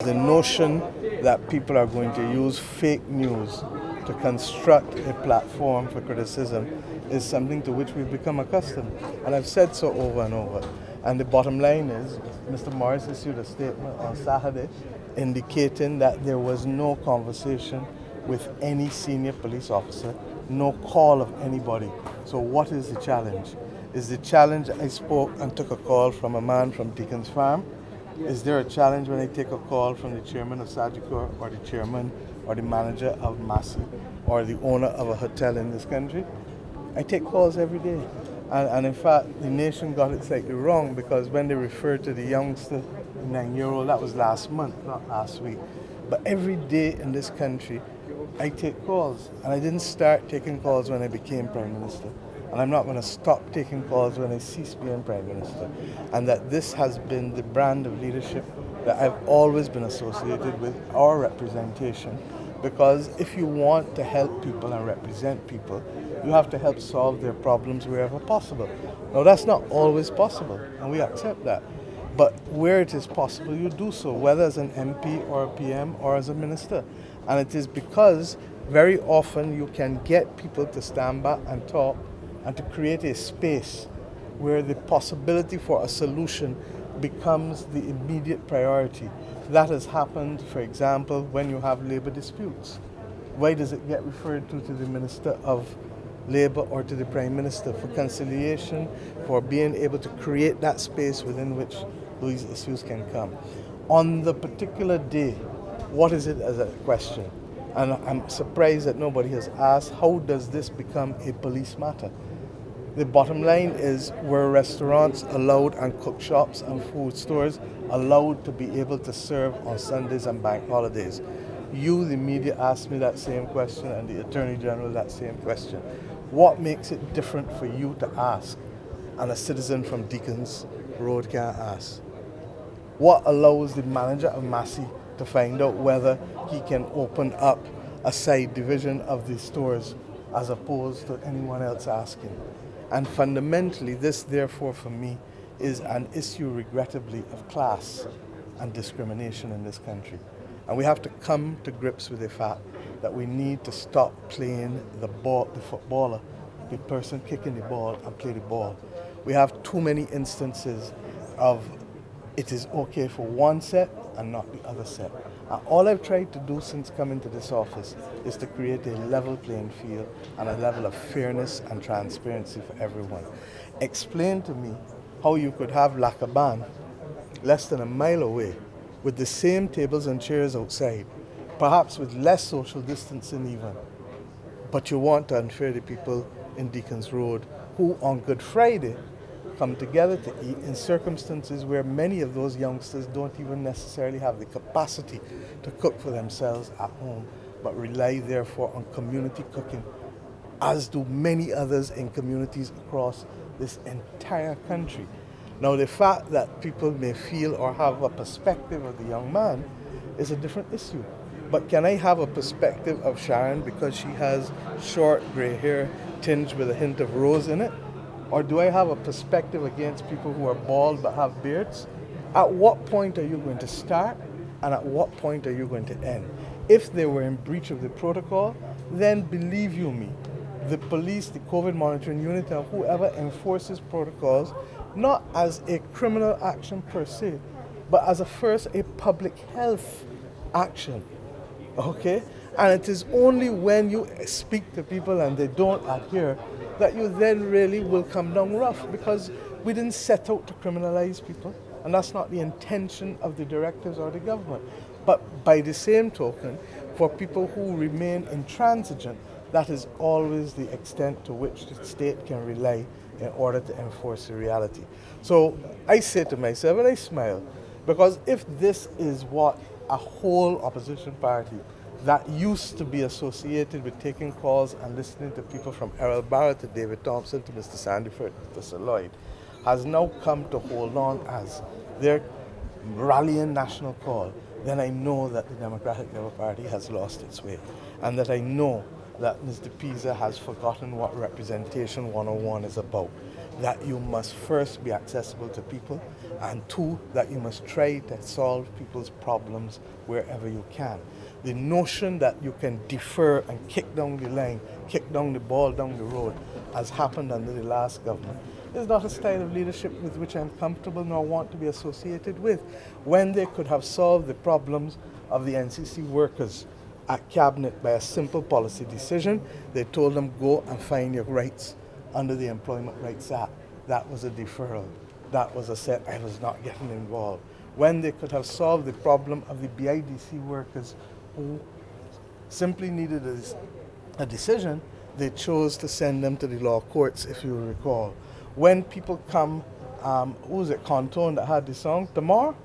The notion that people are going to use fake news to construct a platform for criticism is something to which we've become accustomed. And I've said so over and over. And the bottom line is, Mr. Morris issued a statement on Saturday indicating that there was no conversation with any senior police officer, no call of anybody. So what is the challenge? Is the challenge I spoke and took a call from a man from Deacons Farm? Is there a challenge when I take a call from the chairman of Sagicor or the chairman or the manager of Massey or the owner of a hotel in this country? I take calls every day. And in fact, the nation got it slightly wrong because when they referred to the youngster, the 9-year-old, that was last month, not last week. But every day in this country, I take calls. And I didn't start taking calls when I became Prime Minister. And I'm not going to stop taking calls when I cease being Prime Minister. And that this has been the brand of leadership that I've always been associated with, our representation. Because if you want to help people and represent people, you have to help solve their problems wherever possible. Now that's not always possible, and we accept that. But where it is possible, you do so, whether as an MP or a PM or as a minister. And it is because very often you can get people to stand back and talk and to create a space where the possibility for a solution becomes the immediate priority. That has happened, for example, when you have labor disputes. Why does it get referred to the Minister of Labour or to the Prime Minister? For conciliation, for being able to create that space within which these issues can come. On the particular day, what is it as a question? And I'm surprised that nobody has asked, how does this become a police matter? The bottom line is, were restaurants allowed and cook shops and food stores allowed to be able to serve on Sundays and bank holidays? You, the media, asked me that same question, and the Attorney General that same question. What makes it different for you to ask and a citizen from Deacons Road can't ask? What allows the manager of Massey to find out whether he can open up a side division of the stores as opposed to anyone else asking? And fundamentally, this, therefore, for me, is an issue, regrettably, of class and discrimination in this country. And we have to come to grips with the fact that we need to stop playing the footballer, the person kicking the ball, and play the ball. We have too many instances of it is okay for one set and not the other set. And all I've tried to do since coming to this office is to create a level playing field and a level of fairness and transparency for everyone. Explain to me how you could have Lakaban less than a mile away with the same tables and chairs outside, perhaps with less social distancing even, but you want to unfair the people in Deacons Road who on Good Friday come together to eat in circumstances where many of those youngsters don't even necessarily have the capacity to cook for themselves at home, but rely therefore on community cooking, as do many others in communities across this entire country. Now, the fact that people may feel or have a perspective of the young man is a different issue. But can I have a perspective of Sharon because she has short grey hair tinged with a hint of rose in it? Or do I have a perspective against people who are bald but have beards? At what point are you going to start, and at what point are you going to end? If they were in breach of the protocol, then believe you me, the police, the COVID monitoring unit, and whoever enforces protocols, not as a criminal action per se, but as a public health action, okay? And it is only when you speak to people and they don't adhere that you then really will come down rough, because we didn't set out to criminalize people, and that's not the intention of the directives or the government. But by the same token, for people who remain intransigent, that is always the extent to which the state can rely in order to enforce the reality. So I say to myself, and I smile, because if this is what a whole opposition party that used to be associated with taking calls and listening to people from Errol Barrett to David Thompson to Mr. Sandiford to Sir Lloyd, has now come to hold on as their rallying national call, then I know that the Democratic Labour Party has lost its way, and that I know that Mr. Pisa has forgotten what Representation 101 is about. that you must first be accessible to people, and two, that you must try to solve people's problems wherever you can. The notion that you can defer and kick down the line, kick down the ball down the road, as happened under the last government, is not a style of leadership with which I'm comfortable nor want to be associated with. When they could have solved the problems of the NCC workers at Cabinet by a simple policy decision, they told them, go and find your rights under the Employment Rights Act. That was a deferral. That was a set. I was not getting involved. When they could have solved the problem of the BIDC workers who simply needed a decision, they chose to send them to the law courts, if you recall. When people come, who was it, Contone, that had the song, Tomorrow?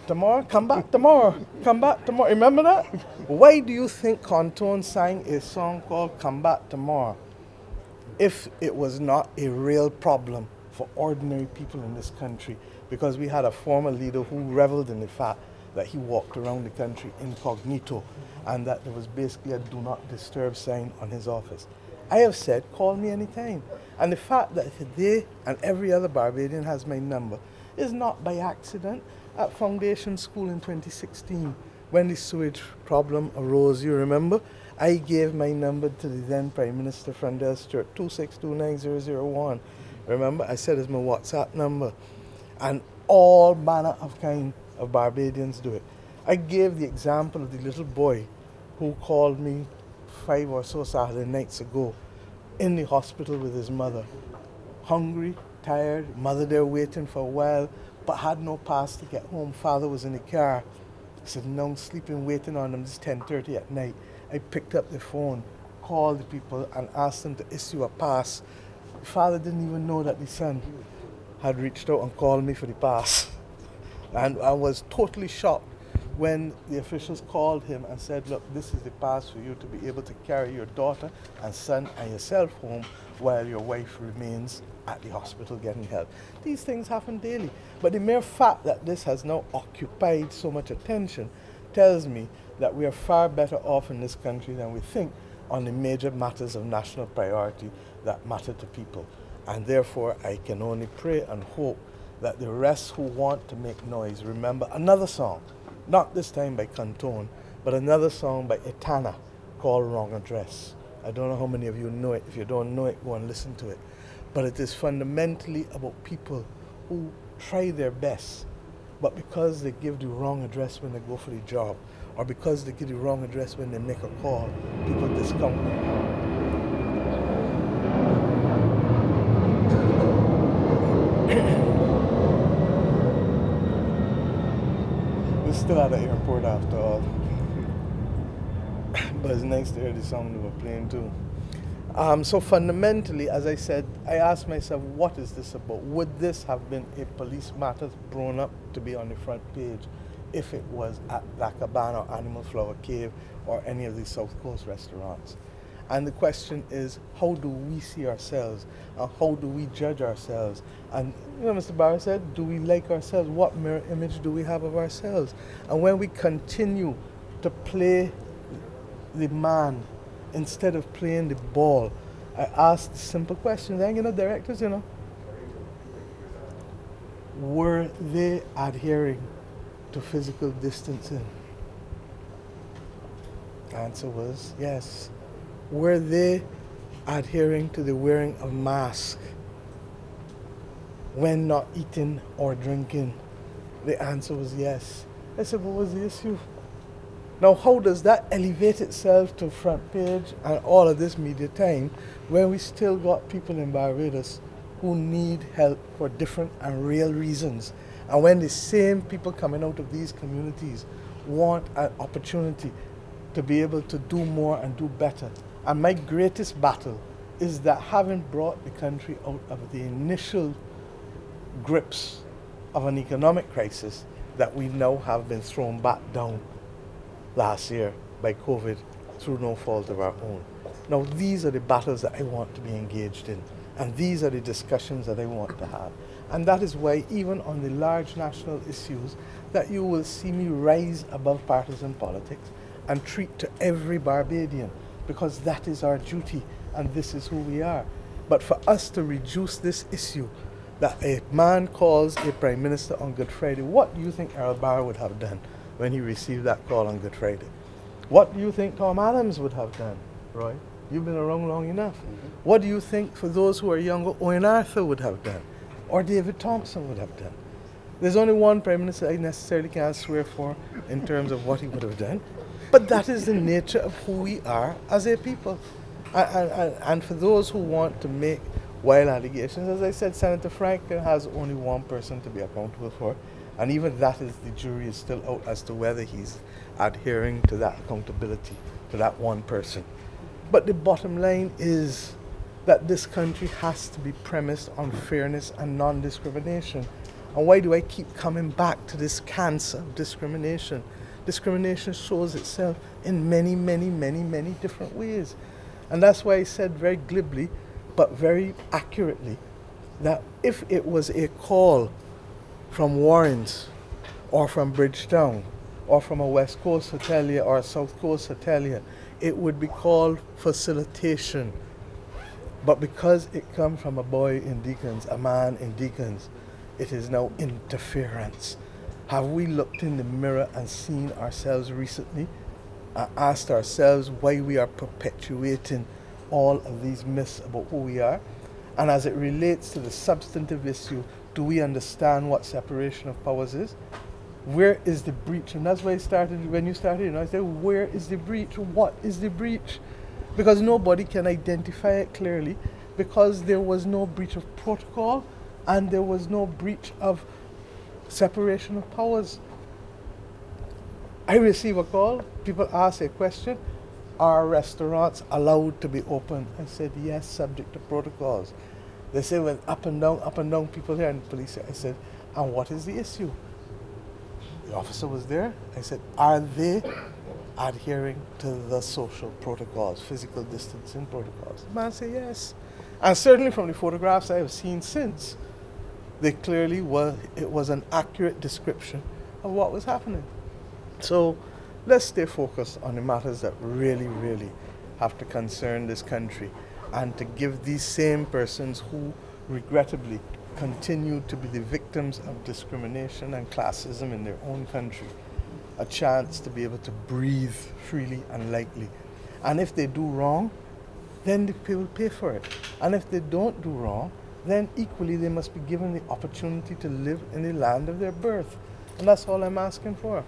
Tomorrow? Come back tomorrow. Come back tomorrow. Remember that? Why do you think Contone sang a song called Come Back Tomorrow if it was not a real problem for ordinary people in this country? Because we had a former leader who reveled in the fact that he walked around the country incognito and that there was basically a do not disturb sign on his office. I have said, call me anytime. And the fact that they and every other Barbadian has my number is not by accident. At Foundation School in 2016, when the sewage problem arose, you remember, I gave my number to the then Prime Minister, Frandel Stewart, 2629001. Remember, I said it's my WhatsApp number. And all manner of kind of Barbadians do it. I gave the example of the little boy who called me 5 or so Saturday nights ago in the hospital with his mother. Hungry, tired, mother there waiting for a while, but had no pass to get home. Father was in the car, sitting down, sleeping, waiting on them. It's 10:30 at night. I picked up the phone, called the people, and asked them to issue a pass. The father didn't even know that the son had reached out and called me for the pass. And I was totally shocked when the officials called him and said, look, this is the pass for you to be able to carry your daughter and son and yourself home while your wife remains at the hospital getting help. These things happen daily. But the mere fact that this has now occupied so much attention tells me that we are far better off in this country than we think on the major matters of national priority that matter to people. And therefore, I can only pray and hope that the rest who want to make noise remember another song, not this time by Cantone, but another song by Etana called Wrong Address. I don't know how many of you know it. If you don't know it, go and listen to it. But it is fundamentally about people who try their best, but because they give the wrong address when they go for the job, or because they give the wrong address when they make a call, people discount them. We're still at the airport after all. But it's nice to hear the song they were playing too. So fundamentally, as I said, I asked myself, what is this about? Would this have been a police matter blown up to be on the front page if it was at La Cabana or Animal Flower Cave or any of these South Coast restaurants? And the question is, how do we see ourselves? And how do we judge ourselves? And you know, Mr. Barr said, do we like ourselves? What mirror image do we have of ourselves? And when we continue to play the man instead of playing the ball, I asked simple questions. And directors, were they adhering to physical distancing? The answer was yes. Were they adhering to the wearing of masks when not eating or drinking? The answer was yes. I said, what was the issue? Now, how does that elevate itself to front page and all of this media time when we still got people in Barbados who need help for different and real reasons? And when the same people coming out of these communities want an opportunity to be able to do more and do better. And my greatest battle is that having brought the country out of the initial grips of an economic crisis, that we now have been thrown back down last year by COVID through no fault of our own. Now, these are the battles that I want to be engaged in, and these are the discussions that I want to have. And that is why, even on the large national issues, that you will see me rise above partisan politics and treat to every Barbadian, because that is our duty and this is who we are. But for us to reduce this issue, that a man calls a prime minister on Good Friday, what do you think Earl Barr would have done when he received that call on Good Friday? What do you think Tom Adams would have done, Roy? You've been around long enough. What do you think, for those who are younger, Owen Arthur would have done? Or David Thompson would have done? There's only one prime minister I necessarily can't swear for in terms of what he would have done. But that is the nature of who we are as a people. And for those who want to make wild allegations, as I said, Senator Franklin has only one person to be accountable for. And even that is, the jury is still out as to whether he's adhering to that accountability, to that one person. But the bottom line is that this country has to be premised on fairness and non-discrimination. And why do I keep coming back to this cancer of discrimination? Discrimination shows itself in many, many, many, many different ways. And that's why I said very glibly, but very accurately, that if it was a call from Warrens or from Bridgetown or from a West Coast hotelier or a South Coast hotelier, it would be called facilitation. But because it comes from a boy in Deacons, a man in Deacons, it is now interference. Have we looked in the mirror and seen ourselves recently and asked ourselves why we are perpetuating all of these myths about who we are? And as it relates to the substantive issue, do we understand what separation of powers is? Where is the breach? And that's why I started, when you started, I said, where is the breach? What is the breach? Because nobody can identify it clearly, because there was no breach of protocol and there was no breach of separation of powers. I receive a call, people ask a question, are restaurants allowed to be open? I said, yes, subject to protocols. They say, well, up and down, people here, and the police. I said, and what is the issue? The officer was there. I said, are they adhering to the social protocols, physical distancing protocols? The man said, yes. And certainly from the photographs I have seen since, they clearly it was an accurate description of what was happening. So let's stay focused on the matters that really, really have to concern this country, and to give these same persons who regrettably continue to be the victims of discrimination and classism in their own country a chance to be able to breathe freely and lightly. And if they do wrong, then the people pay for it. And if they don't do wrong, then equally they must be given the opportunity to live in the land of their birth. And that's all I'm asking for.